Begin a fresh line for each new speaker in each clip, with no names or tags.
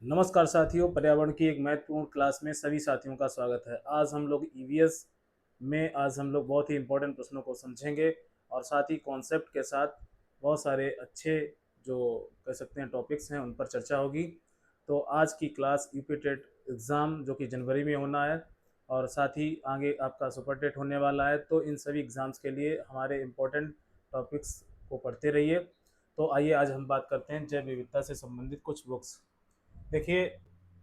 नमस्कार साथियों, पर्यावरण की एक महत्वपूर्ण क्लास में सभी साथियों का स्वागत है। आज हम लोग ईवीएस में बहुत ही इंपॉर्टेंट प्रश्नों को समझेंगे और साथ ही कॉन्सेप्ट के साथ बहुत सारे अच्छे जो कह सकते हैं टॉपिक्स हैं उन पर चर्चा होगी। तो आज की क्लास यूपी टेट एग्ज़ाम जो कि जनवरी में होना है और साथ ही आगे आपका सुपर टेट होने वाला है, तो इन सभी एग्ज़ाम्स के लिए हमारे इम्पोर्टेंट टॉपिक्स को पढ़ते रहिए। तो आइए आज हम बात करते हैं जैव विविधता से संबंधित कुछ बुक्स। देखिए,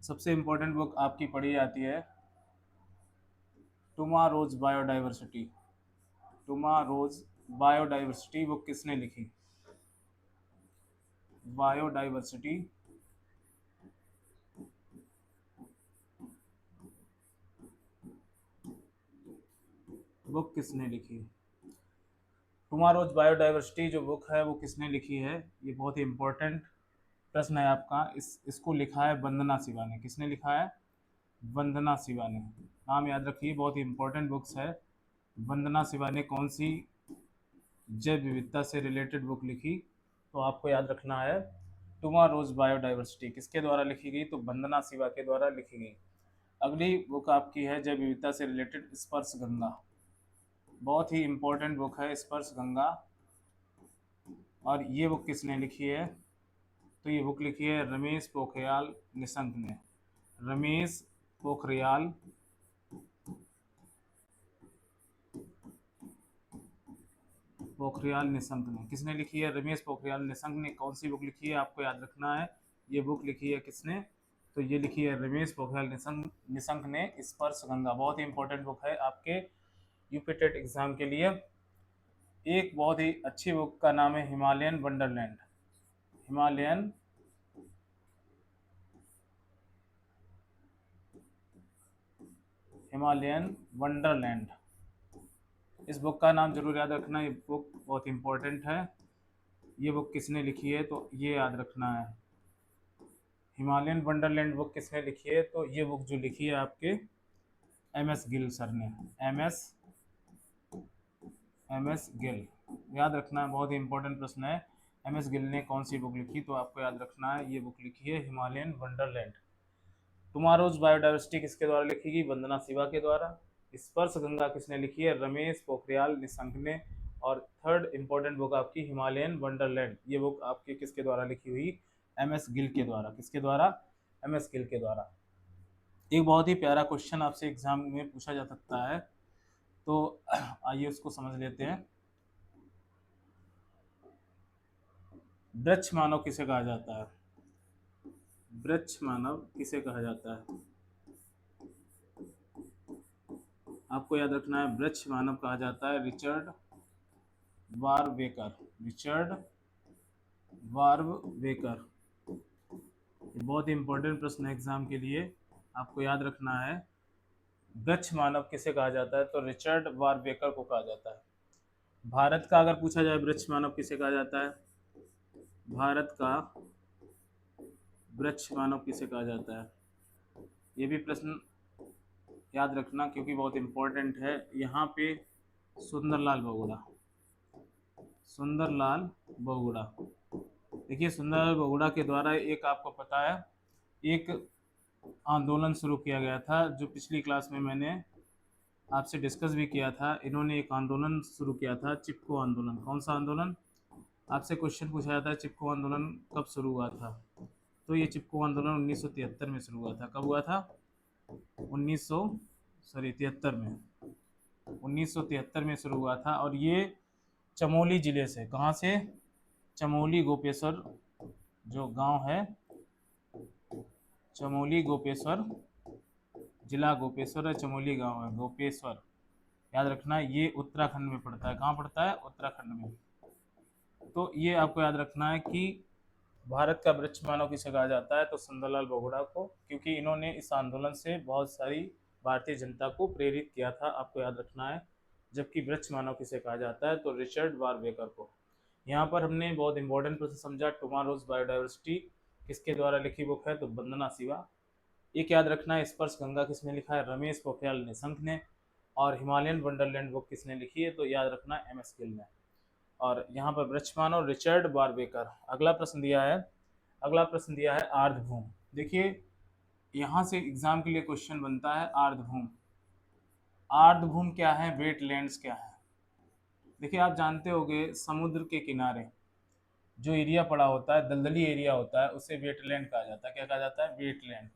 सबसे इम्पोर्टेंट बुक आपकी पढ़ी जाती है tomorrow's biodiversity. Tomorrow's biodiversity book किसने लिखी? बायोडाइवर्सिटी बुक किसने लिखी? टुमारोज बायोडाइवर्सिटी जो बुक है वो किसने लिखी है, ये बहुत ही इम्पोर्टेंट प्रश्न है आपका। इसको लिखा है वंदना शिवा ने। किसने लिखा है? वंदना शिवा ने। नाम याद रखिए, बहुत ही इम्पोर्टेंट बुक्स है। वंदना शिवा ने कौन सी जैव विविधता से रिलेटेड बुक लिखी? तो आपको याद रखना है टुमारोज बायोडाइवर्सिटी किसके द्वारा लिखी गई? तो वंदना शिवा के द्वारा लिखी गई। अगली बुक आपकी है जैव विविधता से रिलेटेड स्पर्श गंगा। बहुत ही इंपॉर्टेंट बुक है स्पर्श गंगा। और ये बुक किसने लिखी है? तो ये बुक लिखी है रमेश पोखरियाल निशंक ने। रमेश पोखरियाल पोखरियाल निशंक ने। किसने लिखी है? रमेश पोखरियाल निशंक ने। कौन सी बुक लिखी है आपको याद रखना है। ये बुक लिखी है किसने? तो ये लिखी है रमेश पोखरियाल निशंक ने, स्पर्श गंगा। बहुत ही इंपॉर्टेंट बुक है आपके यूपी टेट एग्जाम के लिए। एक बहुत ही अच्छी बुक का नाम है Himalayan Wonderland. Himalayan Himalayan Wonderland. इस बुक का नाम जरूर याद रखना, ये बुक बहुत इंपॉर्टेंट है। ये बुक किसने लिखी है? तो ये याद रखना है हिमालयन वंडरलैंड बुक किसने लिखी है? तो ये बुक जो लिखी है आपके एम एस गिल सर ने। M S M S Gill. याद रखना है, बहुत ही इंपॉर्टेंट प्रश्न है। एम एस गिल ने कौन सी बुक लिखी? तो आपको याद रखना है ये बुक लिखी है हिमालयन वंडरलैंड। टुमारोज बायोडाइवर्सिटी किसके द्वारा लिखी गई? वंदना शिवा के द्वारा। स्पर्श गंगा किसने लिखी है? रमेश पोखरियाल निशंक ने। और थर्ड इंपॉर्टेंट बुक आपकी हिमालयन वंडरलैंड, ये बुक आपकी किसके द्वारा लिखी हुई? एम एस गिल के द्वारा। किसके द्वारा? एम एस गिल के द्वारा। एक बहुत ही प्यारा क्वेश्चन आपसे एग्जाम में पूछा जा सकता है, तो आइए उसको समझ लेते हैं। वृक्ष मानव किसे कहा जाता है? वृक्ष मानव किसे कहा जाता है? आपको याद रखना है वृक्ष मानव कहा जाता है रिचर्ड वारवेकर। रिचर्ड वारवेकर। ये बहुत ही इंपॉर्टेंट प्रश्न है एग्जाम के लिए, आपको याद रखना है। वृक्ष मानव किसे कहा जाता है? तो रिचर्ड वारवेकर को कहा जाता है। भारत का अगर पूछा जाए वृक्ष मानव किसे कहा जाता है? भारत का वृक्ष मानव किसे कहा जाता है? ये भी प्रश्न याद रखना क्योंकि बहुत इंपॉर्टेंट है। यहाँ पे सुंदरलाल बहुगुणा। सुंदरलाल बहुगुणा। देखिए, सुंदरलाल बहुगुणा के द्वारा एक आपको पता है एक आंदोलन शुरू किया गया था, जो पिछली क्लास में मैंने आपसे डिस्कस भी किया था। इन्होंने एक आंदोलन शुरू किया था, चिपको आंदोलन। कौन सा आंदोलन? आपसे क्वेश्चन पूछा जाता है चिपको आंदोलन कब शुरू हुआ था? तो ये चिपको आंदोलन 1973 में शुरू हुआ था। कब हुआ था? 1973 में। 1973 में शुरू हुआ था और ये चमोली जिले से। कहाँ से? चमोली गोपेश्वर जो गांव है, चमोली गोपेश्वर, जिला गोपेश्वर है, चमोली गांव है गोपेश्वर। याद रखना ये उत्तराखंड में पड़ता है। कहाँ पड़ता है? उत्तराखंड में। तो ये आपको याद रखना है कि भारत का वृक्ष मानव किसे कहा जाता है? तो सुंदरलाल बहुगुणा को, क्योंकि इन्होंने इस आंदोलन से बहुत सारी भारतीय जनता को प्रेरित किया था, आपको याद रखना है। जबकि वृक्ष मानव किसे कहा जाता है? तो रिचर्ड वारवेकर को। यहाँ पर हमने बहुत इंपॉर्टेंट प्रश्न समझा। टुमारोज बायोडाइवर्सिटी किसके द्वारा लिखी बुक है? तो वंदना शिवा। एक याद रखना है स्पर्श गंगा किसने लिखा है? रमेश पोखरियाल निशंक ने। और हिमालयन वंडरलैंड बुक किसने लिखी है? तो याद रखना एम एस गिल ने। और यहाँ पर वृक्ष मानव रिचर्ड वारवेकर। अगला प्रश्न दिया है आर्द्रभूमि। देखिए यहाँ से एग्जाम के लिए क्वेश्चन बनता है आर्द्रभूमि। आर्द्रभूमि क्या है, वेटलैंड्स क्या है। देखिए आप जानते होंगे समुद्र के किनारे जो एरिया पड़ा होता है, दलदली एरिया होता है, उसे वेटलैंड कहा जाता है। क्या कहा जाता है, वेटलैंड।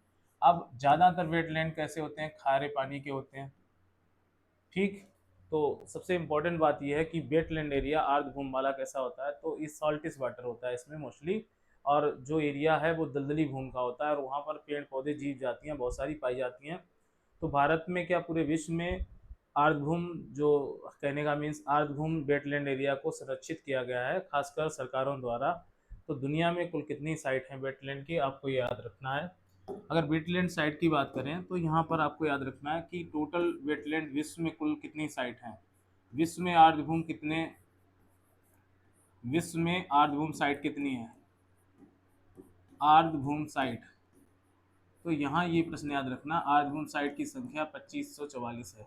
अब ज़्यादातर वेटलैंड कैसे होते हैं, खारे पानी के होते हैं। ठीक, तो सबसे इम्पोर्टेंट बात यह है कि वेटलैंड एरिया आर्द्रभूमि वाला कैसा होता है, तो इस सॉल्टिस वाटर होता है इसमें मोस्टली। और जो एरिया है वो दलदली भूमि का होता है और वहाँ पर पेड़ पौधे जीव जातियाँ बहुत सारी पाई जाती हैं। तो भारत में क्या पूरे विश्व में आर्द्रभूमि, जो कहने का मीन्स आर्द्रभूमि वेटलैंड एरिया को संरक्षित किया गया है खासकर सरकारों द्वारा। तो दुनिया में कुल कितनी साइट हैं वेटलैंड की, आपको याद रखना है। अगर वेटलैंड साइट की बात करें तो यहाँ पर आपको याद रखना है कि टोटल वेटलैंड विश्व में कुल कितनी साइट हैं। विश्व में आर्द्रभूमि कितने, विश्व में आर्द्रभूमि साइट कितनी है, आर्द्रभूमि साइट। तो यहाँ ये प्रश्न याद रखना, आर्द्रभूमि साइट की संख्या 2544 है।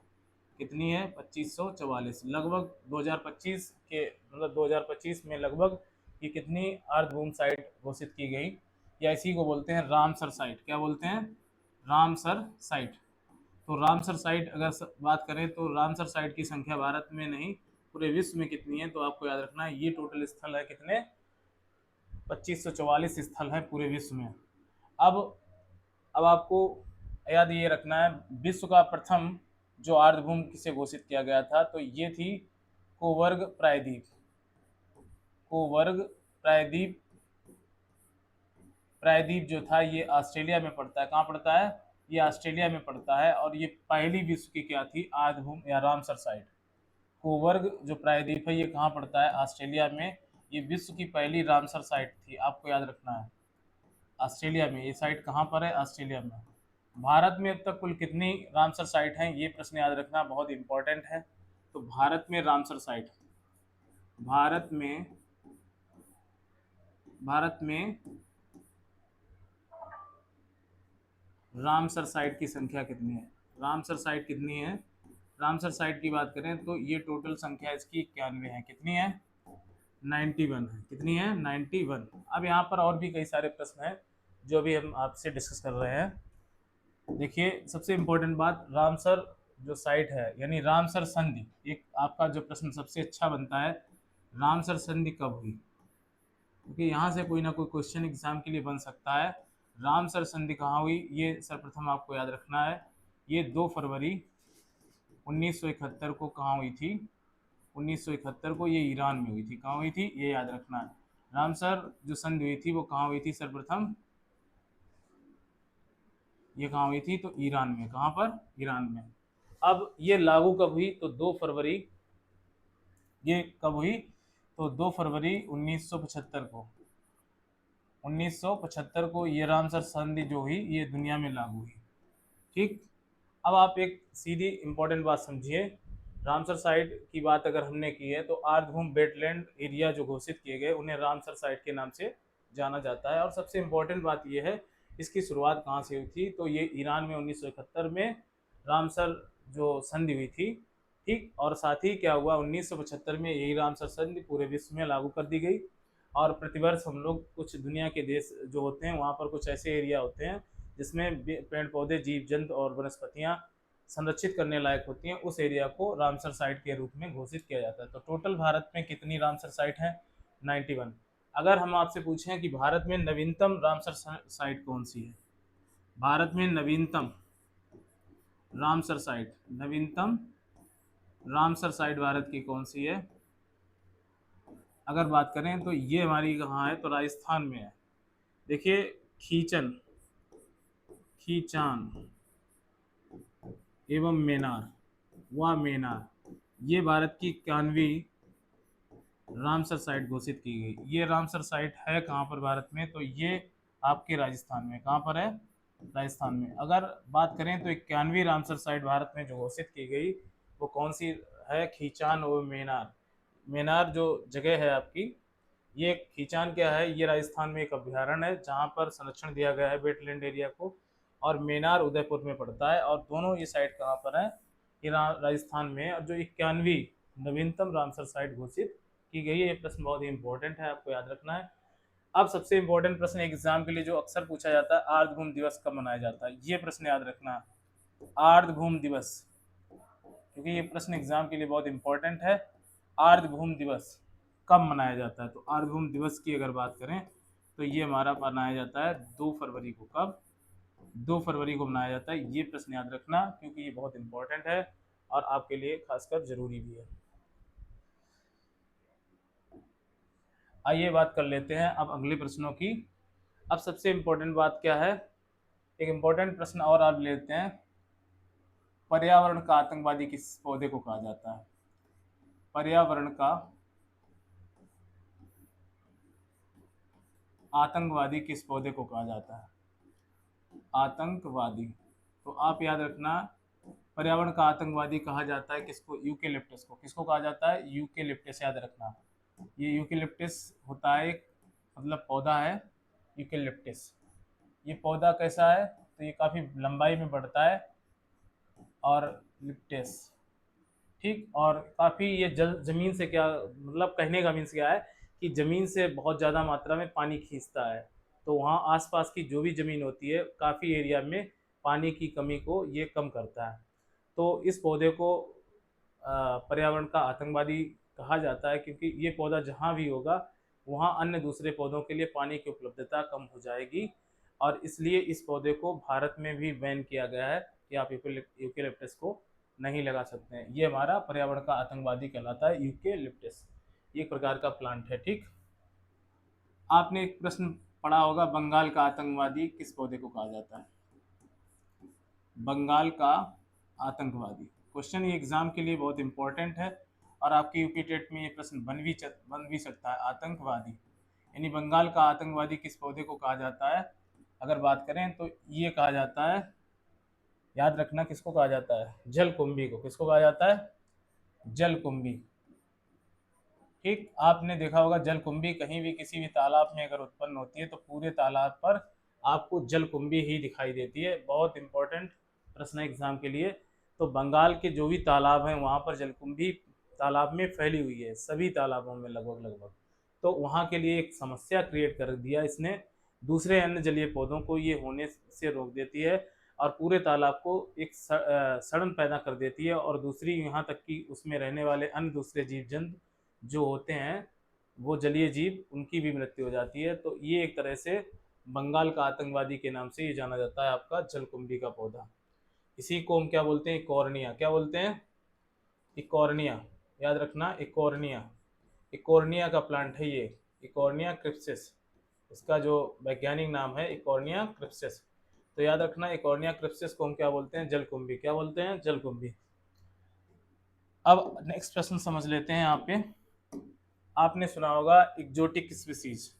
कितनी है, 2544। लगभग 2025 के, मतलब 2025 में लगभग ये कितनी आर्द्रभूमि साइट घोषित की गई, या इसी को बोलते हैं रामसर साइट। क्या बोलते हैं, रामसर साइट। तो रामसर साइट अगर बात करें तो रामसर साइट की संख्या भारत में नहीं पूरे विश्व में कितनी है, तो आपको याद रखना है ये टोटल स्थल है कितने, 2544 स्थल है पूरे विश्व में। अब अब आपको याद ये रखना है, विश्व का प्रथम जो आर्द्रभूमि किसे घोषित किया गया था, तो ये थी कोवर्ग प्रायद्वीप। कोवर्ग प्रायद्वीप, प्रायद्वीप जो था ये ऑस्ट्रेलिया में पड़ता है। कहाँ पड़ता है, ये ऑस्ट्रेलिया में पड़ता है। और ये पहली विश्व की क्या थी, आर्द्रभूमि या रामसर साइट। कोवर्ग जो प्रायद्वीप है ये कहाँ पड़ता है, ऑस्ट्रेलिया में। ये विश्व की पहली रामसर साइट थी, आपको याद रखना है, ऑस्ट्रेलिया में। ये साइट कहाँ पर है, ऑस्ट्रेलिया में। भारत में अब तक कुल कितनी रामसर साइट हैं, ये प्रश्न याद रखना बहुत इंपॉर्टेंट है। तो भारत में रामसर साइट, भारत में, भारत में रामसर साइट की संख्या कितनी है, रामसर साइट कितनी है। रामसर साइट की बात करें तो ये टोटल संख्या इसकी 91 है। कितनी है, 91 है। कितनी है, 91। अब यहाँ पर और भी कई सारे प्रश्न हैं जो अभी हम आपसे डिस्कस कर रहे हैं। देखिए सबसे इम्पोर्टेंट बात, रामसर जो साइट है यानी रामसर संधि, एक आपका जो प्रश्न सबसे अच्छा बनता है, रामसर संधि कब हुई, क्योंकि यहाँ से कोई ना कोई क्वेश्चन एग्जाम के लिए बन सकता है। रामसर संधि कहाँ हुई, ये सर्वप्रथम आपको याद रखना है। ये 2 फरवरी 1971 को कहाँ हुई थी, 1971 को ये ईरान में हुई थी। कहाँ हुई थी, ये याद रखना है। रामसर जो संधि हुई थी वो कहाँ हुई थी सर्वप्रथम, ये कहाँ हुई थी, तो ईरान में। कहाँ पर, ईरान में। अब ये लागू कब हुई, तो 2 फरवरी, ये कब हुई, तो 2 फरवरी 1975 को, 1975 को ये रामसर संधि जो हुई ये दुनिया में लागू हुई। ठीक, अब आप एक सीधी इंपॉर्टेंट बात समझिए, रामसर साइट की बात अगर हमने की है तो आर्द्रभूमि वेटलैंड एरिया जो घोषित किए गए उन्हें रामसर साइट के नाम से जाना जाता है। और सबसे इम्पोर्टेंट बात यह है इसकी शुरुआत कहाँ से हुई थी, तो ये ईरान में 1971 में रामसर जो संधि हुई थी। ठीक, और साथ ही क्या हुआ, 1975 में यही रामसर संधि पूरे विश्व में लागू कर दी गई। और प्रतिवर्ष हम लोग कुछ दुनिया के देश जो होते हैं वहाँ पर कुछ ऐसे एरिया होते हैं जिसमें पेड़ पौधे जीव जंतु और वनस्पतियाँ संरक्षित करने लायक होती हैं, उस एरिया को रामसर साइट के रूप में घोषित किया जाता है। तो टोटल भारत में कितनी रामसर साइट है, 91। अगर हम आपसे पूछें कि भारत में नवीनतम रामसर साइट कौन सी है, भारत में नवीनतम रामसर साइट, नवीनतम रामसर साइट भारत की कौन सी है, अगर बात करें तो ये हमारी कहाँ है, तो राजस्थान में है। देखिए खींचन, खींचान एवं मेनार, व मेनार, ये भारत की 91वीं रामसर साइट घोषित की गई। ये रामसर साइट है कहाँ पर भारत में, तो ये आपके राजस्थान में। कहाँ पर है, राजस्थान में। अगर बात करें तो 91वीं रामसर साइट भारत में जो घोषित की गई वो कौन सी है, खींचान और मेनार। मेनार जो जगह है आपकी, ये खींचान क्या है, ये राजस्थान में एक अभ्यारण्य है जहाँ पर संरक्षण दिया गया है वेटलैंड एरिया को। और मेनार उदयपुर में पड़ता है। और दोनों ये साइट कहाँ पर है, ये राजस्थान में। और जो 91वीं नवीनतम रामसर साइट घोषित की गई है, ये प्रश्न बहुत ही इंपॉर्टेंट है, आपको याद रखना है। अब सबसे इंपॉर्टेंट प्रश्न एग्जाम के लिए जो अक्सर पूछा जाता है, आर्द्रभूमि दिवस कब मनाया जाता है, ये प्रश्न याद रखना। आर्द्रभूमि दिवस, क्योंकि ये प्रश्न एग्जाम के लिए बहुत इंपॉर्टेंट है। आर्द्रभूमि दिवस कब मनाया जाता है, तो आर्द्रभूमि दिवस की अगर बात करें तो ये हमारा मनाया जाता है 2 फरवरी को। कब? 2 फरवरी को मनाया जाता है। ये प्रश्न याद रखना क्योंकि ये बहुत इंपॉर्टेंट है और आपके लिए खासकर जरूरी भी है। आइए बात कर लेते हैं अब अगले प्रश्नों की। अब सबसे इम्पोर्टेंट बात क्या है, एक इम्पोर्टेंट प्रश्न और आप लेते हैं, पर्यावरण का आतंकवादी किस पौधे को कहा जाता है? पर्यावरण का आतंकवादी किस पौधे को कहा जाता है? आतंकवादी, तो आप याद रखना, पर्यावरण का आतंकवादी कहा जाता है किसको? यूकेलिप्टस को। किसको कहा जाता है? यूकेलिप्टस, याद रखना। ये यूकेलिप्टस होता है एक, मतलब पौधा है यूकेलिप्टस। ये पौधा कैसा है? तो ये काफ़ी लंबाई में बढ़ता है और लिप्टेस, ठीक, और काफ़ी ये जमीन से, क्या मतलब कहने का मीन्स क्या है कि ज़मीन से बहुत ज़्यादा मात्रा में पानी खींचता है। तो वहाँ आसपास की जो भी ज़मीन होती है, काफ़ी एरिया में पानी की कमी को ये कम करता है। तो इस पौधे को पर्यावरण का आतंकवादी कहा जाता है क्योंकि ये पौधा जहाँ भी होगा वहाँ अन्य दूसरे पौधों के लिए पानी की उपलब्धता कम हो जाएगी, और इसलिए इस पौधे को भारत में भी बैन किया गया है कि आप यूकेलिप्टस को नहीं लगा सकते हैं। ये हमारा पर्यावरण का आतंकवादी कहलाता है, यूकेलिप्टस। ये एक प्रकार का प्लांट है, ठीक। आपने एक प्रश्न पढ़ा होगा, बंगाल का आतंकवादी किस पौधे को कहा जाता है? बंगाल का आतंकवादी क्वेश्चन, ये एग्जाम के लिए बहुत इंपॉर्टेंट है और आपके यूपी टेट में ये प्रश्न बन भी सकता है। आतंकवादी यानी बंगाल का आतंकवादी किस पौधे को कहा जाता है? अगर बात करें तो ये कहा जाता है, याद रखना, किसको कहा जाता है? जलकुंभी को। किसको कहा जाता है? जलकुंभी, ठीक। आपने देखा होगा जलकुंभी कहीं भी किसी भी तालाब में अगर उत्पन्न होती है तो पूरे तालाब पर आपको जलकुंभी ही दिखाई देती है। बहुत इंपॉर्टेंट प्रश्न है एग्जाम के लिए। तो बंगाल के जो भी तालाब हैं वहाँ पर जलकुंभी तालाब में फैली हुई है, सभी तालाबों में लगभग लगभग। तो वहाँ के लिए एक समस्या क्रिएट कर दिया इसने, दूसरे अन्य जलीय पौधों को ये होने से रोक देती है और पूरे तालाब को एक सड़न पैदा कर देती है, और दूसरी यहाँ तक कि उसमें रहने वाले अन्य दूसरे जीव जंतु जो होते हैं, वो जलीय जीव, उनकी भी मृत्यु हो जाती है। तो ये एक तरह से बंगाल का आतंकवादी के नाम से ये जाना जाता है, आपका जलकुंभी का पौधा। इसी को हम क्या बोलते हैं? इकॉर्निया। क्या बोलते हैं? इकॉर्निया, याद रखना, इकॉर्निया। इकॉर्निया का प्लांट है ये, इकॉर्निया क्रिप्सिस। इसका जो वैज्ञानिक नाम है इकॉर्निया क्रिप्सिस। तो याद रखना, इकॉर्निया क्रिप्सिस को हम क्या बोलते हैं? जलकुंभी। क्या बोलते हैं? जलकुंभी। अब नेक्स्ट प्रश्न समझ लेते हैं यहाँ पे। आपने सुना होगा एक्जोटिक स्पीसीज।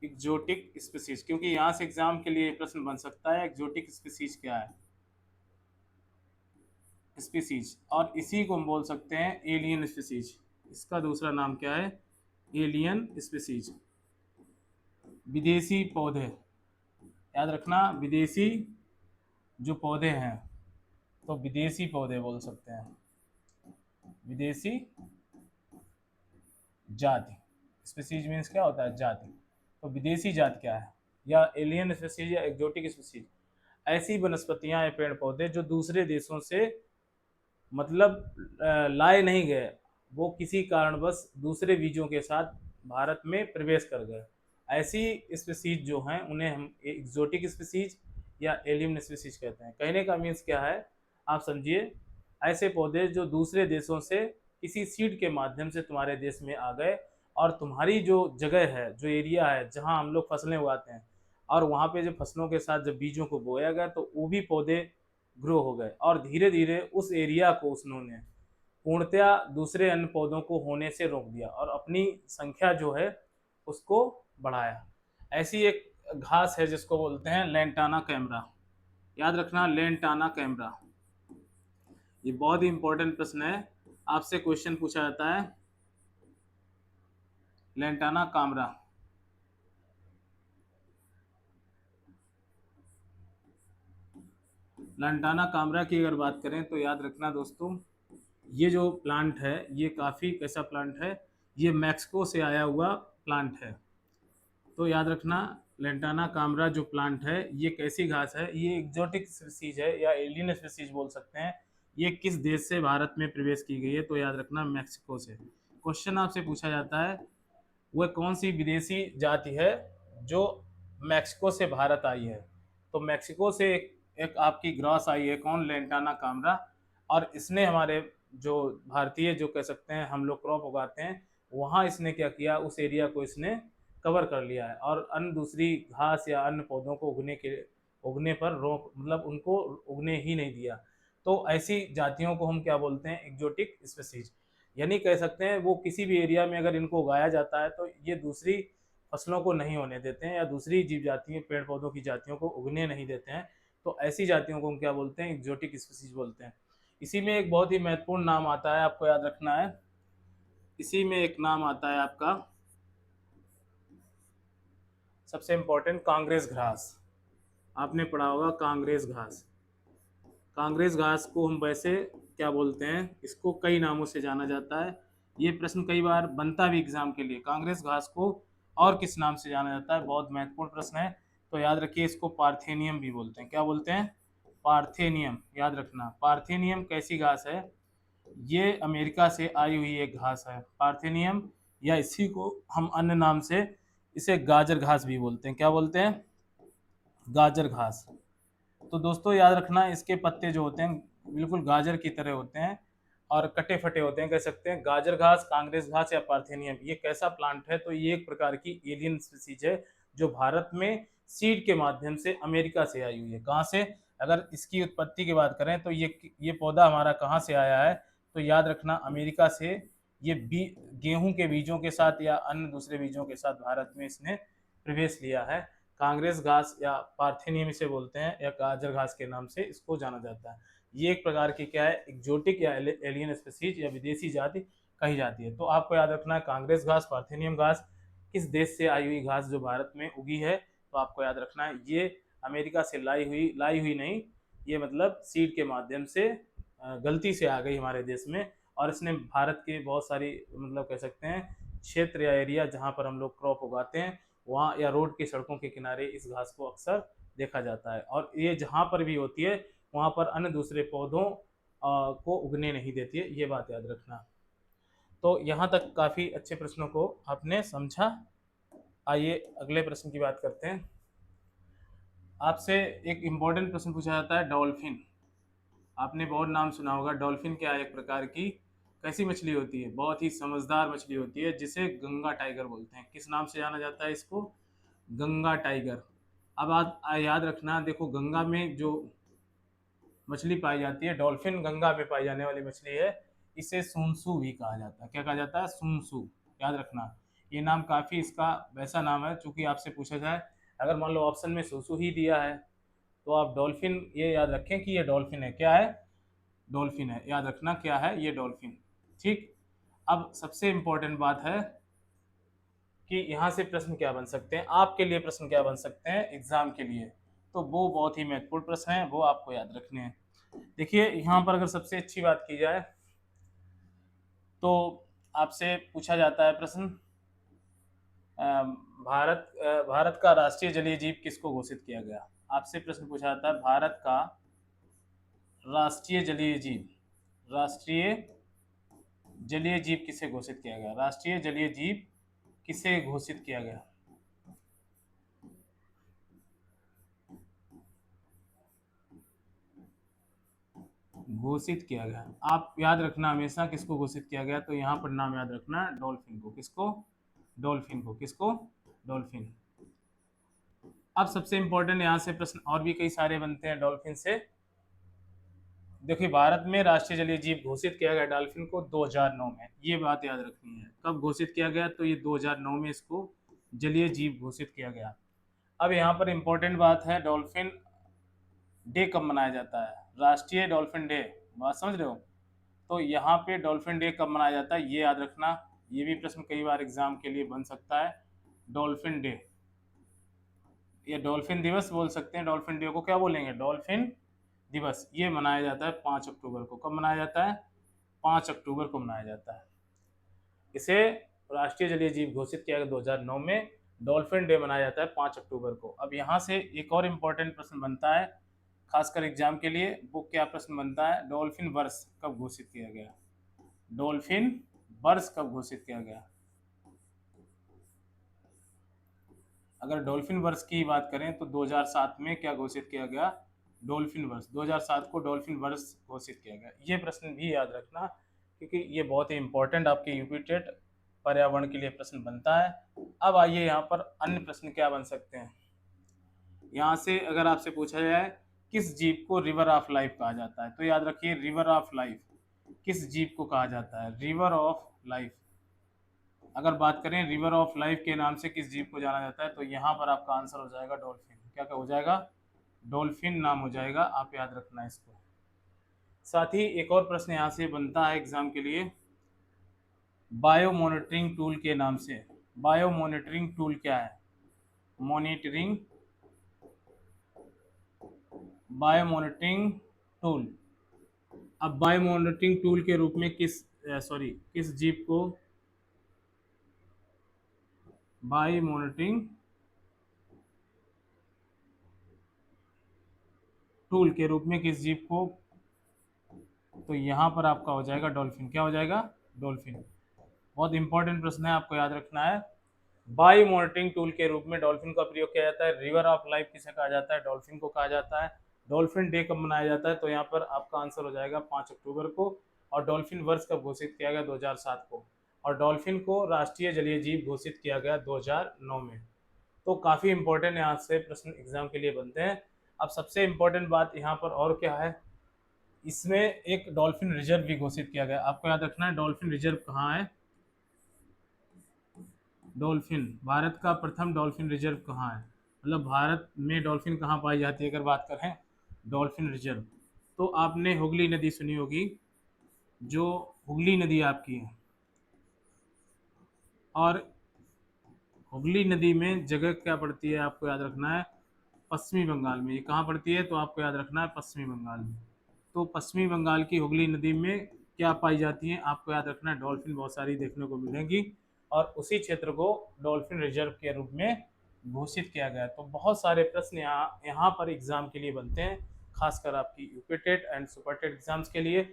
एक्जोटिक स्पीसीज, क्योंकि यहाँ से एग्जाम के लिए प्रश्न बन सकता है, एक्जोटिक स्पीसीज क्या है? स्पीसीज, और इसी को हम बोल सकते हैं एलियन स्पीसीज। इसका दूसरा नाम क्या है? एलियन स्पीसीज, विदेशी पौधे। याद रखना, विदेशी जो पौधे हैं, तो विदेशी पौधे बोल सकते हैं, विदेशी जाति। स्पीसीज मीन्स क्या होता है? जाति। तो विदेशी जाति क्या है? या एलियन स्पीसीज या एक्जोटिक स्पीसीज, ऐसी वनस्पतियां या पेड़ पौधे जो दूसरे देशों से मतलब लाए नहीं गए, वो किसी कारणवश दूसरे बीजों के साथ भारत में प्रवेश कर गए, ऐसी स्पीसीज जो हैं उन्हें हम एक्जोटिक स्पीसीज या एलियन स्पीसीज कहते हैं। कहने का मीन्स क्या है, आप समझिए, ऐसे पौधे जो दूसरे देशों से किसी सीड के माध्यम से तुम्हारे देश में आ गए, और तुम्हारी जो जगह है, जो एरिया है जहाँ हम लोग फसलें उगाते हैं, और वहाँ पे जो फसलों के साथ जब बीजों को बोया गया तो वो भी पौधे ग्रो हो गए, और धीरे धीरे उस एरिया को उन्होंने पूर्णतया दूसरे अन्य पौधों को होने से रोक दिया और अपनी संख्या जो है उसको बढ़ाया। ऐसी एक घास है जिसको बोलते हैं लेंटाना कैमरा। याद रखना, लेंटाना कैमरा। ये बहुत ही इंपॉर्टेंट प्रश्न है, आपसे क्वेश्चन पूछा जाता है, लेंटाना कामरा। लेंटाना कामरा की अगर बात करें तो याद रखना दोस्तों, ये जो प्लांट है ये काफ़ी कैसा प्लांट है, ये मैक्सिको से आया हुआ प्लांट है। तो याद रखना, लेंटाना कामरा जो प्लांट है ये कैसी घास है, ये एग्जोटिक स्पीसीज है या एलियन स्पीसीज बोल सकते हैं। ये किस देश से भारत में प्रवेश की गई है, तो याद रखना मैक्सिको से। क्वेश्चन आपसे पूछा जाता है वह कौन सी विदेशी जाति है जो मैक्सिको से भारत आई है, तो मैक्सिको से एक आपकी ग्रास आई है, कौन, लेंटाना कामरा। और इसने हमारे जो भारतीय जो कह सकते हैं हम लोग क्रॉप उगाते हैं, वहाँ इसने क्या किया, उस एरिया को इसने कवर कर लिया है और अन्य दूसरी घास या अन्य पौधों को उगने पर रोक, मतलब उनको उगने ही नहीं दिया। तो ऐसी जातियों को हम क्या बोलते हैं, एग्जोटिक स्पीसीज। यानी कह सकते हैं वो किसी भी एरिया में अगर इनको उगाया जाता है तो ये दूसरी फसलों को नहीं होने देते हैं या दूसरी जीव जातियों पेड़ पौधों की जातियों को उगने नहीं देते हैं। तो ऐसी जातियों को हम क्या बोलते हैं, एग्जोटिक स्पीसीज बोलते हैं। इसी में एक बहुत ही महत्वपूर्ण नाम आता है, आपको याद रखना है, इसी में एक नाम आता है आपका सबसे इंपॉर्टेंट, कांग्रेस घास। आपने पढ़ा होगा कांग्रेस घास। कांग्रेस घास को हम वैसे क्या बोलते हैं, इसको कई नामों से जाना जाता है। ये प्रश्न कई बार बनता भी एग्जाम के लिए, कांग्रेस घास को और किस नाम से जाना जाता है, बहुत महत्वपूर्ण प्रश्न है। तो याद रखिए इसको पार्थेनियम भी बोलते हैं। क्या बोलते हैं, पार्थेनियम। याद रखना, पार्थेनियम कैसी घास है, ये अमेरिका से आई हुई एक घास है पार्थेनियम, या इसी को हम अन्य नाम से इसे गाजर घास भी बोलते हैं। क्या बोलते हैं, गाजर घास। तो दोस्तों याद रखना, इसके पत्ते जो होते हैं बिल्कुल गाजर की तरह होते हैं और कटे फटे होते हैं, कह सकते हैं। गाजर घास, कांग्रेस घास या पार्थेनियम, ये कैसा प्लांट है, तो ये एक प्रकार की एलियन स्पीसीज है जो भारत में सीड के माध्यम से अमेरिका से आई हुई है। कहाँ से, अगर इसकी उत्पत्ति की बात करें तो ये पौधा हमारा कहाँ से आया है, तो याद रखना अमेरिका से। ये गेहूं के बीजों के साथ या अन्य दूसरे बीजों के साथ भारत में इसने प्रवेश लिया है। कांग्रेस घास या पार्थेनियम इसे बोलते हैं, या गाजर घास के नाम से इसको जाना जाता है। ये एक प्रकार की क्या है, एक्जोटिक या एलियन स्पीसीज या विदेशी जाति कही जाती है। तो आपको याद रखना है कांग्रेस घास, पार्थेनियम घास किस देश से आई हुई घास जो भारत में उगी है, तो आपको याद रखना है ये अमेरिका से लाई हुई नहीं, ये मतलब सीड के माध्यम से गलती से आ गई हमारे देश में। और इसने भारत के बहुत सारी मतलब कह सकते हैं क्षेत्र या एरिया जहाँ पर हम लोग क्रॉप उगाते हैं, वहाँ या रोड की सड़कों के किनारे इस घास को अक्सर देखा जाता है। और ये जहाँ पर भी होती है वहाँ पर अन्य दूसरे पौधों को उगने नहीं देती है, ये बात याद रखना। तो यहाँ तक काफ़ी अच्छे प्रश्नों को आपने समझा। आइए अगले प्रश्न की बात करते हैं। आपसे एक इम्पोर्टेंट प्रश्न पूछा जाता है, डॉल्फिन। आपने बहुत नाम सुना होगा। डॉल्फिन क्या है, एक प्रकार की कैसी मछली होती है, बहुत ही समझदार मछली होती है जिसे गंगा टाइगर बोलते हैं। किस नाम से जाना जाता है इसको, गंगा टाइगर। अब आप याद रखना, देखो गंगा में जो मछली पाई जाती है, डॉल्फिन गंगा में पाई जाने वाली मछली है, इसे सुनसू भी कहा जाता है। क्या कहा जाता है, सुनसू। याद रखना, ये नाम काफ़ी इसका वैसा नाम है, चूंकि आपसे पूछा जाए अगर मान लो ऑप्शन में सुसु ही दिया है तो आप डॉल्फिन ये याद रखें कि ये डॉल्फिन है। क्या है, डॉल्फिन है। याद रखना क्या है, ये डॉल्फिन। ठीक। अब सबसे इंपॉर्टेंट बात है कि यहाँ से प्रश्न क्या बन सकते हैं, आपके लिए प्रश्न क्या बन सकते हैं एग्जाम के लिए, तो वो बहुत ही महत्वपूर्ण प्रश्न है, वो आपको याद रखने हैं। देखिए यहाँ पर अगर सबसे अच्छी बात की जाए तो आपसे पूछा जाता है प्रश्न, भारत का राष्ट्रीय जलीय जीव किसको घोषित किया गया। आपसे प्रश्न पूछा जाता है, भारत का राष्ट्रीय जलीय जीव, राष्ट्रीय जलीय जीव किसे घोषित किया गया, राष्ट्रीय जलीय जीव किसे घोषित किया गया। घोषित किया गया, आप याद रखना हमेशा किसको घोषित किया गया, तो यहाँ पर नाम याद रखना डॉल्फिन को। किसको, डॉल्फिन को। किसको, डॉल्फिन। अब सबसे इंपॉर्टेंट यहाँ से प्रश्न और भी कई सारे बनते हैं डॉल्फिन से। देखिए भारत में राष्ट्रीय जलीय जीव घोषित किया गया डॉल्फिन को 2009 में, ये बात याद रखनी है। कब घोषित किया गया, तो ये 2009 में इसको जलीय जीव घोषित किया गया। अब यहाँ पर इंपॉर्टेंट बात है, डॉल्फिन डे कब मनाया जाता है, राष्ट्रीय डॉल्फिन डे, बात समझ रहे हो। तो यहाँ पे डॉल्फिन डे कब मनाया जाता है ये याद रखना, ये भी प्रश्न कई बार एग्जाम के लिए बन सकता है। डॉल्फिन डे या डॉल्फिन दिवस बोल सकते हैं, डॉल्फिन डे को क्या बोलेंगे, डॉल्फिन दिवस। ये मनाया जाता है 5 अक्टूबर को। कब मनाया जाता है, 5 अक्टूबर को मनाया जाता है। इसे राष्ट्रीय जलीय जीव घोषित किया गया 2009 में डॉल्फिन डे मनाया जाता है 5 अक्टूबर को। अब यहाँ से एक और इम्पोर्टेंट प्रश्न बनता है खासकर एग्जाम के लिए, वो क्या प्रश्न बनता है, डॉल्फिन वर्ष कब घोषित किया गया, डॉल्फिन वर्ष कब घोषित किया गया। अगर डॉल्फिन वर्ष की बात करें तो 2007 में क्या घोषित किया गया, डॉल्फिन वर्ष, 2007 को डॉल्फिन वर्ष घोषित किया गया। ये प्रश्न भी याद रखना क्योंकि ये बहुत ही इंपॉर्टेंट आपके यूपी टेट पर्यावरण के लिए प्रश्न बनता है। अब आइए यहाँ पर अन्य प्रश्न क्या बन सकते हैं। यहाँ से अगर आपसे पूछा जाए किस जीव को रिवर ऑफ लाइफ कहा जाता है, तो याद रखिए रिवर ऑफ लाइफ किस जीव को कहा जाता है, रिवर ऑफ लाइफ। अगर बात करें रिवर ऑफ लाइफ के नाम से किस जीव को जाना जाता है, तो यहाँ पर आपका आंसर हो जाएगा डॉल्फिन। क्या क्या हो जाएगा, डॉल्फिन नाम हो जाएगा, आप याद रखना इसको। साथ ही एक और प्रश्न यहाँ से बनता है एग्जाम के लिए, बायो मॉनिटरिंग टूल के नाम से, बायो मॉनिटरिंग टूल क्या है, मॉनिटरिंग, बायो मॉनिटरिंग टूल। अब बायो मॉनिटरिंग टूल के रूप में किस जीव को, बायो मॉनिटरिंग टूल के रूप में किस जीव को, तो यहाँ पर आपका हो जाएगा डॉल्फिन। क्या हो जाएगा, डॉल्फिन। बहुत इंपॉर्टेंट प्रश्न है, आपको याद रखना है। बायो मॉनिटरिंग टूल के रूप में डॉल्फिन का प्रयोग किया जाता है। रिवर ऑफ लाइफ किसे कहा जाता है, डॉल्फिन को कहा जाता है। डॉल्फिन डे कब मनाया जाता है, तो यहाँ पर आपका आंसर हो जाएगा 5 अक्टूबर को। और डॉल्फिन वर्ष कब घोषित किया गया, 2007 को। और डॉल्फिन को राष्ट्रीय जलीय जीव घोषित किया गया 2009 में। तो काफ़ी इंपॉर्टेंट यहाँ से प्रश्न एग्जाम के लिए बनते हैं। अब सबसे इम्पोर्टेंट बात यहाँ पर और क्या है, इसमें एक डॉल्फिन रिजर्व भी घोषित किया गया। आपको याद रखना है डॉल्फिन रिजर्व कहाँ है, डॉल्फिन, भारत का प्रथम डॉल्फिन रिजर्व कहाँ है, मतलब भारत में डॉल्फिन कहाँ पाई जाती है अगर बात करें डॉल्फिन रिजर्व, तो आपने हुगली नदी सुनी होगी, जो हुगली नदी आपकी है। और हुगली नदी में जगह क्या पड़ती है, आपको याद रखना है पश्चिमी बंगाल में। ये कहाँ पड़ती है, तो आपको याद रखना है पश्चिमी बंगाल में। तो पश्चिमी बंगाल की हुगली नदी में क्या पाई जाती है, आपको याद रखना है डॉल्फिन बहुत सारी देखने को मिलेंगी। और उसी क्षेत्र को डॉल्फिन रिजर्व के रूप में घोषित किया गया है। तो बहुत सारे प्रश्न यहाँ पर एग्जाम के लिए बनते हैं, खासकर आपकी UP TET and super TET exams के लिए।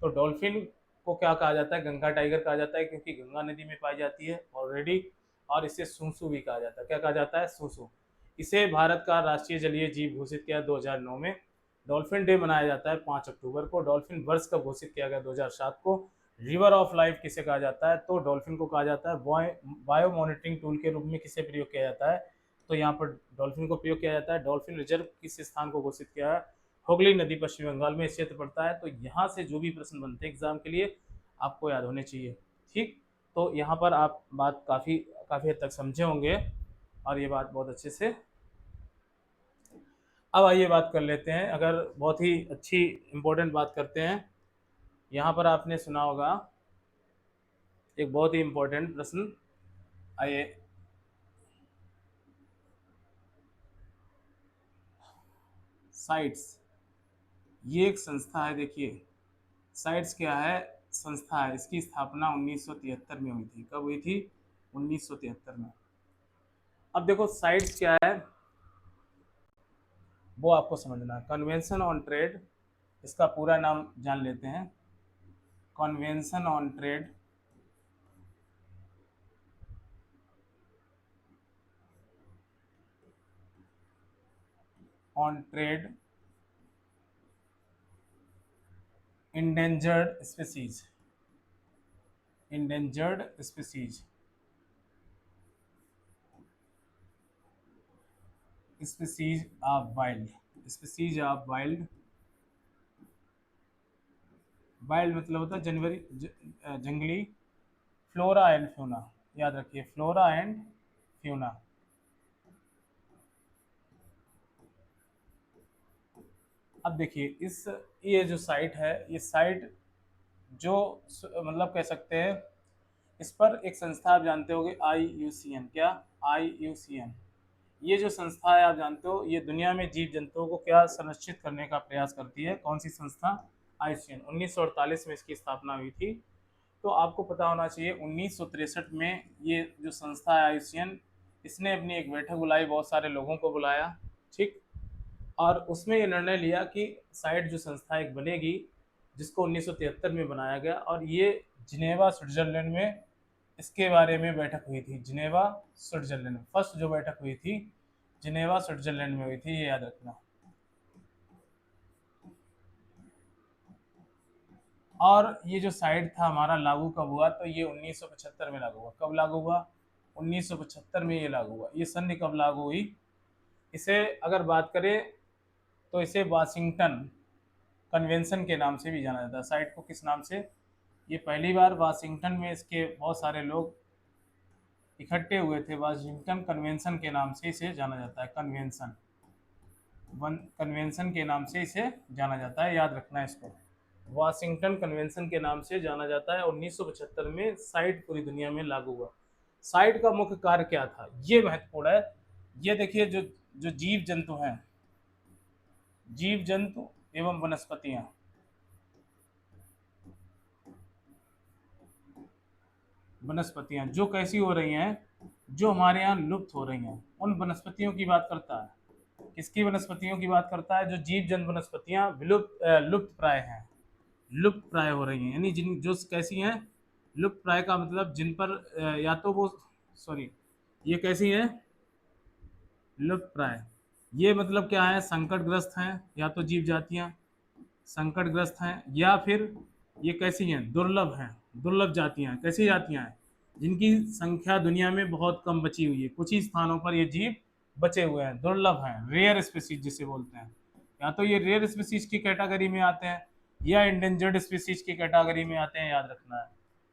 तो डॉल्फिन को क्या कहा जाता है, गंगा टाइगर कहा जाता है, क्योंकि गंगा नदी में पाई जाती है ऑलरेडी। और इसे सूसू भी कहा जाता है, क्या कहा जाता है, सूसू। इसे भारत का राष्ट्रीय जलीय जीव घोषित किया 2009 में। डॉल्फिन डे मनाया जाता है 5 अक्टूबर को। डॉल्फिन वर्ष कब घोषित किया गया, 2007 को। रिवर ऑफ लाइफ किसे कहा जाता है, तो डॉल्फिन को कहा जाता है। बायो मॉनिटरिंग टूल के रूप में किसे प्रयोग किया जाता है, तो यहाँ पर डॉल्फिन को प्रयोग किया जाता है। डॉल्फिन रिजर्व किस स्थान को घोषित किया है, हुगली नदी पश्चिम बंगाल में क्षेत्र पड़ता है। तो यहाँ से जो भी प्रश्न बनते हैं एग्जाम के लिए आपको याद होने चाहिए। ठीक, तो यहाँ पर आप बात काफ़ी काफ़ी हद तक समझे होंगे और ये बात बहुत अच्छे से। अब आइए बात कर लेते हैं, अगर बहुत ही अच्छी इम्पोर्टेंट बात करते हैं। यहाँ पर आपने सुना होगा एक बहुत ही इम्पोर्टेंट प्रश्न, आइए साइट्स, ये एक संस्था है। देखिए साइट्स क्या है, संस्था है। इसकी स्थापना 1973 में हुई थी। कब हुई थी, 1973 में। अब देखो साइट्स क्या है वो आपको समझना है। कन्वेंशन ऑन ट्रेड, इसका पूरा नाम जान लेते हैं। Convention on trade, on trade endangered species, endangered species, species of wild, species of wild, wild मतलब होता है जंगली। फ्लोरा एंड फ्यूना, याद रखिए फ्लोरा एंड फ्यूना। अब देखिए इस, ये जो साइट है, ये साइट जो मतलब कह सकते हैं, इस पर एक संस्था आप जानते होंगे IUCN। क्या, IUCN, ये जो संस्था है आप जानते हो, ये दुनिया में जीव जंतुओं को क्या सुनिश्चित करने का प्रयास करती है। कौन सी संस्था, IUCN। 1948 में इसकी स्थापना हुई थी। तो आपको पता होना चाहिए 1963 में ये जो संस्था है IUCN, इसने अपनी एक बैठक बुलाई, बहुत सारे लोगों को बुलाया, ठीक। और उसमें ये निर्णय लिया कि साइट जो संस्था एक बनेगी, जिसको 1973 में बनाया गया, और ये जिनेवा स्विट्जरलैंड में इसके बारे में बैठक हुई थी। जिनेवा स्विट्जरलैंड में फर्स्ट जो बैठक हुई थी जिनेवा स्विट्जरलैंड में हुई थी, ये याद रखना। और ये जो साइट था हमारा लागू कब हुआ, तो ये 1975 में लागू हुआ। कब लागू हुआ? 1975 में ये लागू हुआ। ये संधि कब लागू हुई? इसे अगर बात करें तो इसे वाशिंगटन कन्वेंशन के नाम से भी जाना जाता है। साइट को किस नाम से? ये पहली बार वाशिंगटन में इसके बहुत सारे लोग इकट्ठे हुए थे। वाशिंगटन कन्वेंशन के नाम से इसे जाना जाता है। कन्वेंशन के नाम से इसे जाना जाता है, याद रखना है इसको। वाशिंगटन कन्वेंशन के नाम से जाना जाता है। 1975 में साइट पूरी दुनिया में लागू हुआ। साइट का मुख्य कार्य क्या था, ये महत्वपूर्ण है। ये देखिए, जो जो जीव जंतु हैं, जीव जंतु एवं वनस्पतियां, वनस्पतियां जो कैसी हो रही हैं, जो हमारे यहाँ लुप्त हो रही हैं, उन वनस्पतियों की बात करता है। किसकी वनस्पतियों की बात करता है? जो जीव जंतु वनस्पतियां लुप्त प्राय हैं, लुप्त प्राय हो रही हैं, यानी जिन जो कैसी हैं, लुप्त प्राय का मतलब जिन पर या तो वो, सॉरी, ये कैसी हैं? लुप्त प्राय। ये मतलब क्या है? संकटग्रस्त हैं, या तो जीव जातियां संकटग्रस्त हैं, या फिर ये कैसी हैं? दुर्लभ हैं। दुर्लभ जातियां हैं। कैसी जातियां हैं? जिनकी संख्या दुनिया में बहुत कम बची हुई है। कुछ ही स्थानों पर ये जीव बचे हुए हैं, दुर्लभ हैं, रेयर स्पीसीज जिसे बोलते हैं। या तो ये रेयर स्पीसीज की कैटेगरी में आते हैं, या इंडेंजर्ड स्पीसीज की कैटेगरी में आते हैं, याद रखना है।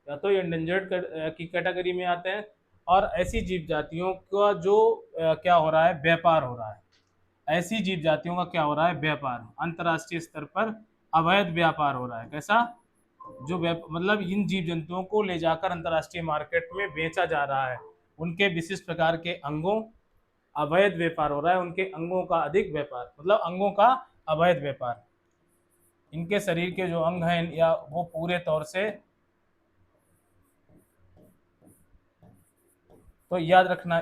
या तो ये इंडेंजर्ड की कैटेगरी में आते हैं, और ऐसी जीव जातियों का जो क्या हो रहा है? व्यापार हो रहा है। ऐसी जीव जातियों का क्या हो रहा है? व्यापार, अंतर्राष्ट्रीय स्तर पर अवैध व्यापार हो रहा है। कैसा? जो मतलब इन जीव जंतुओं को ले जाकर अंतर्राष्ट्रीय मार्केट में बेचा जा रहा है। उनके विशिष्ट प्रकार के अंगों अवैध व्यापार हो रहा है। उनके अंगों का अधिक व्यापार, मतलब अंगों का अवैध व्यापार। इनके शरीर के जो अंग हैं, या वो पूरे तौर से, तो याद रखना,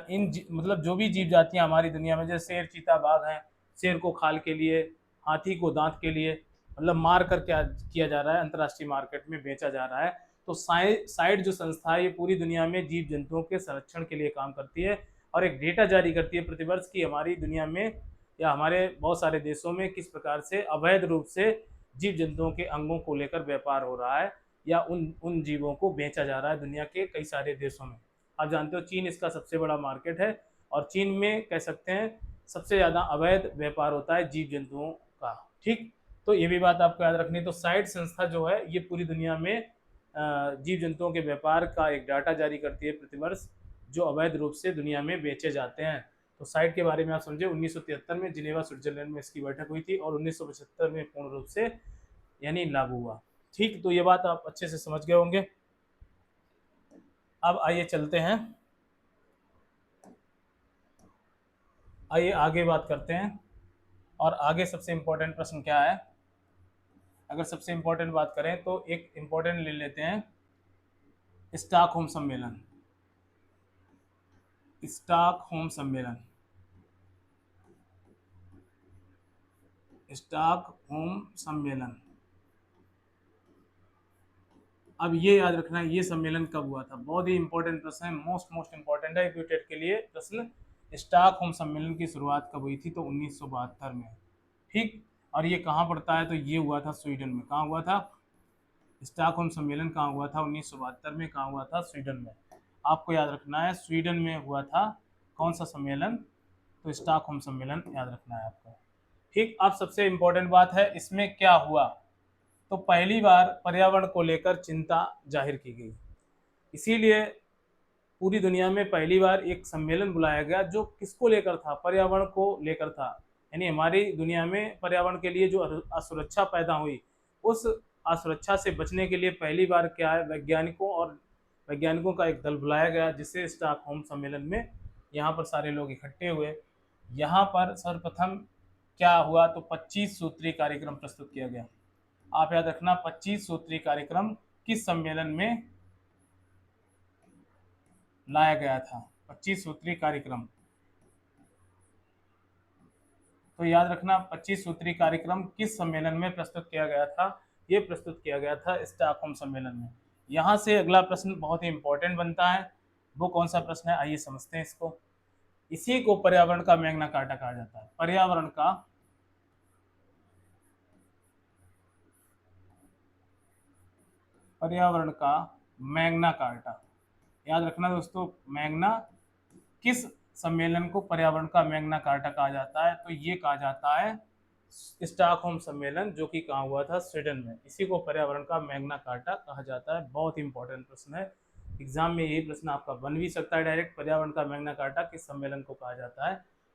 मतलब जो भी जीव जातियां हमारी दुनिया में, जैसे शेर, चीता, बाघ हैं, शेर को खाल के लिए, हाथी को दांत के लिए, मतलब मार कर क्या किया जा रहा है? अंतर्राष्ट्रीय मार्केट में बेचा जा रहा है। तो साइट जो संस्था है, ये पूरी दुनिया में जीव जंतुओं के संरक्षण के लिए काम करती है, और एक डेटा जारी करती है प्रतिवर्ष की हमारी दुनिया में या हमारे बहुत सारे देशों में किस प्रकार से अवैध रूप से जीव जंतुओं के अंगों को लेकर व्यापार हो रहा है, या उन उन जीवों को बेचा जा रहा है दुनिया के कई सारे देशों में। आप जानते हो चीन इसका सबसे बड़ा मार्केट है, और चीन में कह सकते हैं सबसे ज़्यादा अवैध व्यापार होता है जीव जंतुओं का, ठीक। तो ये भी बात आपको याद रखनी है। तो साइट संस्था जो है, ये पूरी दुनिया में जीव जंतुओं के व्यापार का एक डाटा जारी करती है प्रतिवर्ष, जो अवैध रूप से दुनिया में बेचे जाते हैं। तो साइट के बारे में आप समझे, 1973 में जिनेवा स्विट्जरलैंड में इसकी बैठक हुई थी, और 1975 में पूर्ण रूप से यानी लागू हुआ, ठीक। तो ये बात आप अच्छे से समझ गए होंगे। अब आइए चलते हैं, आइए आगे बात करते हैं। और आगे सबसे इम्पोर्टेंट प्रश्न क्या है? अगर सबसे इम्पोर्टेंट बात करें तो एक इम्पोर्टेंट ले लेते हैं, स्टॉकहोम सम्मेलन। स्टॉकहोम सम्मेलन, स्टॉकहोम सम्मेलन। अब ये याद रखना है, ये सम्मेलन कब हुआ था? बहुत ही इंपॉर्टेंट प्रश्न है, मोस्ट इंपॉर्टेंट है यूटेट के लिए प्रश्न। स्टॉकहोम सम्मेलन की शुरुआत कब हुई थी? तो 1972 में, ठीक। और ये कहाँ पड़ता है? तो ये हुआ था स्वीडन में। कहाँ हुआ था? स्टॉकहोम सम्मेलन कहाँ हुआ था? 1972 में। कहाँ हुआ था? स्वीडन में। आपको याद रखना है, स्वीडन में हुआ था। कौन सा सम्मेलन? तो स्टॉकहोम सम्मेलन याद रखना है आपको, ठीक। अब सबसे इम्पोर्टेंट बात है, इसमें क्या हुआ? तो पहली बार पर्यावरण को लेकर चिंता जाहिर की गई, इसीलिए पूरी दुनिया में पहली बार एक सम्मेलन बुलाया गया, जो किसको लेकर था? पर्यावरण को लेकर था। यानी हमारी दुनिया में पर्यावरण के लिए जो असुरक्षा पैदा हुई, उस असुरक्षा से बचने के लिए पहली बार क्या है, वैज्ञानिकों का एक दल बुलाया गया, जिससे स्टॉकहोम सम्मेलन में यहाँ पर सारे लोग इकट्ठे हुए। यहाँ पर सर्वप्रथम क्या हुआ? तो 25 सूत्रीय कार्यक्रम प्रस्तुत किया गया। आप याद रखना, 25 सूत्रीय कार्यक्रम किस सम्मेलन में लाया गया था? 25 सूत्री कार्यक्रम। तो याद रखना 25 सूत्री कार्यक्रम किस सम्मेलन में प्रस्तुत किया गया था? ये प्रस्तुत किया गया था स्टॉकहोम सम्मेलन में। यहाँ से अगला प्रश्न बहुत ही इंपॉर्टेंट बनता है। वो कौन सा प्रश्न है, आइए समझते हैं इसको। इसी को पर्यावरण का मैग्ना कार्टा कहा जाता है। पर्यावरण का मैग्ना कार्टा। याद रखना दोस्तों, मैग्ना किस सम्मेलन को पर्यावरण का मैग्ना कार्टा कहा जाता है? तो ये कहा जाता है स्टॉकहोम सम्मेलन, जो कि कहाँ हुआ था? स्वीडन में। इसी को पर्यावरण का मैग्ना कार्टा कहा जाता है। बहुत इंपॉर्टेंट प्रश्न है, एग्जाम में यही प्रश्न आपका बन भी सकता है डायरेक्ट। पर्यावरण का मैग्ना कार्टा किस सम्मेलन को कहा जाता है?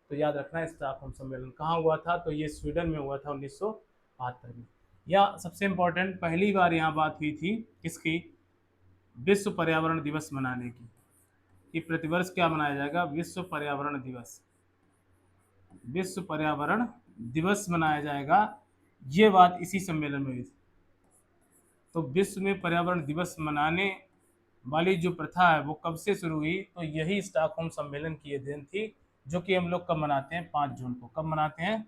तो याद रखना है स्टॉकहोम सम्मेलन कहाँ हुआ था? तो ये स्वीडन में हुआ था 1972 में। या सबसे इम्पोर्टेंट, पहली बार यहाँ बात हुई थी किसकी? विश्व पर्यावरण दिवस मनाने की, कि प्रतिवर्ष क्या मनाया जाएगा? विश्व पर्यावरण दिवस। विश्व पर्यावरण दिवस मनाया जाएगा, ये बात इसी सम्मेलन में हुई थी। तो विश्व में पर्यावरण दिवस मनाने वाली जो प्रथा है वो कब से शुरू हुई? तो यही स्टॉकहोम सम्मेलन की ये दिन थी, जो कि हम लोग कब मनाते हैं? 5 जून को। कब मनाते हैं?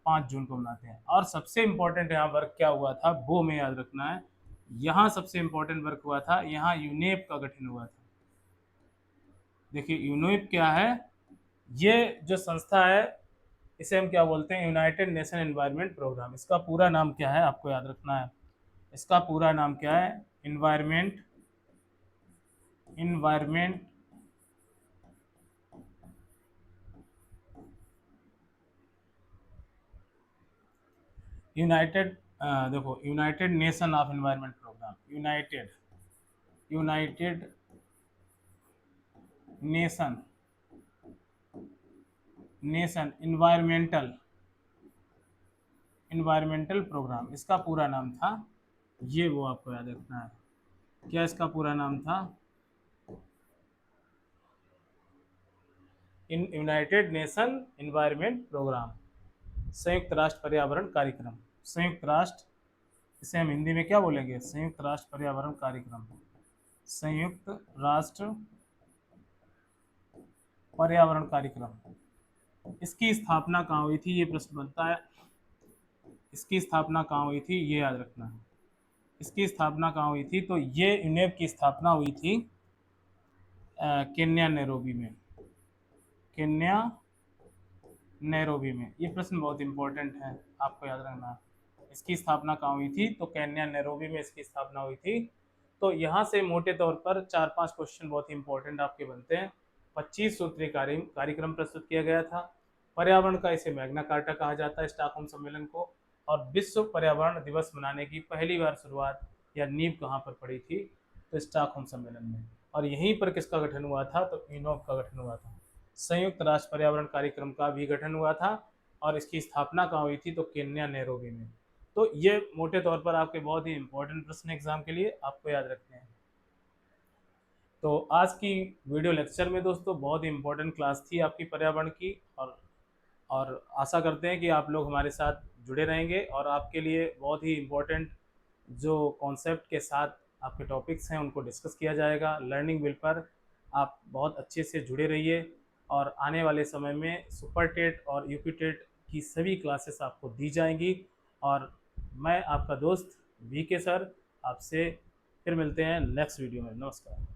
5 जून को मनाते हैं। और सबसे इम्पोर्टेंट यहाँ वर्क क्या हुआ था वो हमें याद रखना है। यहाँ सबसे इम्पोर्टेंट वर्क हुआ था, यहाँ यूनेप का गठन हुआ था। देखिए यूनेप क्या है? ये जो संस्था है इसे हम क्या बोलते हैं? United nation environment programme. इसका पूरा नाम क्या है आपको याद रखना है। इसका पूरा नाम क्या है? इन्वायरमेंट यूनाइटेड देखो, united nation of environment programme. United nation environmental programme, इसका पूरा नाम था। ये वो आपको याद रखना है। क्या इसका पूरा नाम था? यूनाइटेड नेशन इन्वायरमेंट प्रोग्राम, संयुक्त राष्ट्र पर्यावरण कार्यक्रम। संयुक्त राष्ट्र, इसे हम हिंदी में क्या बोलेंगे? संयुक्त राष्ट्र पर्यावरण कार्यक्रम। संयुक्त राष्ट्र पर्यावरण कार्यक्रम। इसकी स्थापना कहाँ हुई थी? ये प्रश्न बनता है। इसकी स्थापना कहाँ हुई थी? ये याद रखना है। इसकी स्थापना कहाँ हुई थी? तो ये यूनेप की स्थापना हुई थी केन्या नैरोबी में। केन्या नैरोबी में। ये प्रश्न बहुत इंपॉर्टेंट है, आपको याद रखना है। इसकी स्थापना कहाँ हुई थी? तो केन्या नैरोबी में इसकी स्थापना हुई थी। तो यहाँ से मोटे तौर पर 4-5 क्वेश्चन बहुत इंपॉर्टेंट आपके बनते हैं। 25 सूत्रीय कार्यक्रम प्रस्तुत किया गया था। पर्यावरण का इसे मैग्ना कार्टा कहा जाता है स्टॉकहोम सम्मेलन को। और विश्व पर्यावरण दिवस मनाने की पहली बार शुरुआत या नींव कहाँ पर पड़ी थी? तो स्टॉकहोम सम्मेलन में। और यहीं पर किसका गठन हुआ था? तो यूनेप का गठन हुआ था। संयुक्त राष्ट्र पर्यावरण कार्यक्रम का भी गठन हुआ था। और इसकी स्थापना कहाँ हुई थी? तो केन्या नैरोबी में। तो ये मोटे तौर पर आपके बहुत ही इंपॉर्टेंट प्रश्न एग्जाम के लिए आपको याद रखने हैं। तो आज की वीडियो लेक्चर में दोस्तों बहुत ही इंपॉर्टेंट क्लास थी आपकी पर्यावरण की। और आशा करते हैं कि आप लोग हमारे साथ जुड़े रहेंगे और आपके लिए बहुत ही इम्पोर्टेंट जो कॉन्सेप्ट के साथ आपके टॉपिक्स हैं उनको डिस्कस किया जाएगा। लर्निंग व्हील पर आप बहुत अच्छे से जुड़े रहिए और आने वाले समय में सुपर टेट और यूपी टेट की सभी क्लासेस आपको दी जाएंगी। और मैं आपका दोस्त वीके सर आपसे फिर मिलते हैं नेक्स्ट वीडियो में। नमस्कार।